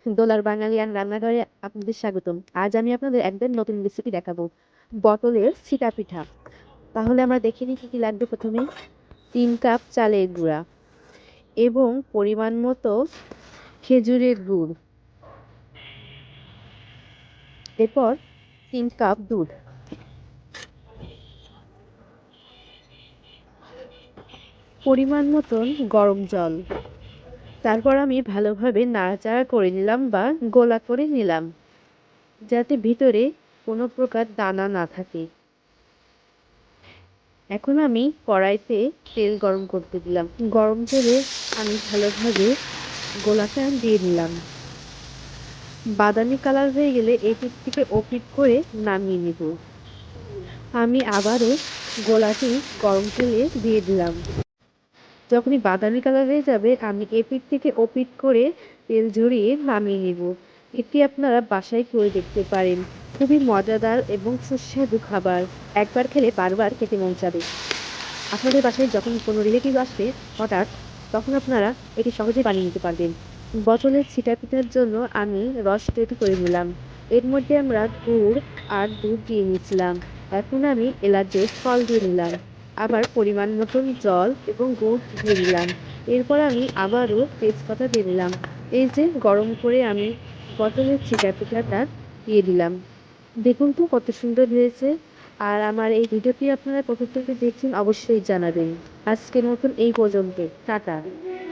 দোলার বাঙালিয়ান রান্নাঘরে আপনাদের স্বাগতম। আজ আমি আপনাদের একদম নতুন রেসিপি দেখাবো, পটলের ছিটা পিঠা। তাহলে আমরা দেখে নিই কি কি লাগবে। প্রথমে 3 কাপ চালের গুঁড়া এবং পরিমাণ মতো খেজুরের গুড়, এরপর 3 কাপ দুধ, পরিমাণ মতন গরম জল। তারপর আমি ভালোভাবে নাড়াচাড়া করে নিলাম বা গোলা করে নিলাম, যাতে ভিতরে কোনো প্রকার দানা না থাকে। এখন আমি কড়াইতে তেল গরম করতে দিলাম। গরম তেলে আমি ভালোভাবে গোলাটা দিয়ে দিলাম। বাদামি কালার হয়ে গেলে এপিঠ থেকে ওপিঠ করে নামিয়ে নেব। আমি আবারও গোলাটি গরম তেলে দিয়ে দিলাম। যখনই বাদামি কালার হয়ে যাবে আমি এপিঠ থেকে ওপিঠ করে তেল ঝরিয়ে নামিয়ে নেব। এটি আপনারা বাসায় করে দেখতে পারেন। খুবই মজাদার এবং সুস্বাদু খাবার। একবার খেলে বারবার খেতে মন চাবে। আপনাদের বাসায় যখন কোনো রিলেটিভ আসবে হঠাৎ, তখন আপনারা এটি সহজেই বানিয়ে নিতে পারবেন। পটলের ছিটা পিঠার জন্য আমি রস তৈরি করে নিলাম। এর মধ্যে আমরা গুড় আর দুধ দিয়ে নিয়েছিলাম। এখন আমি এলাচের ফল দিয়ে নিলাম, আবার পরিমাণ মতন জল এবং গুড় দিয়ে দিলাম। এরপর আমি আবারও তেজপাতা দিয়ে দিলাম। এই যে গরম করে আমি পটলের ছিটা পিঠাটা দিয়ে দিলাম। দেখুন তো কত সুন্দর হয়েছে। আর আমার এই ভিডিওটি আপনারা কতটুকু দেখছেন অবশ্যই জানাবেন। আজকের মতন এই পর্যন্ত। টাটা।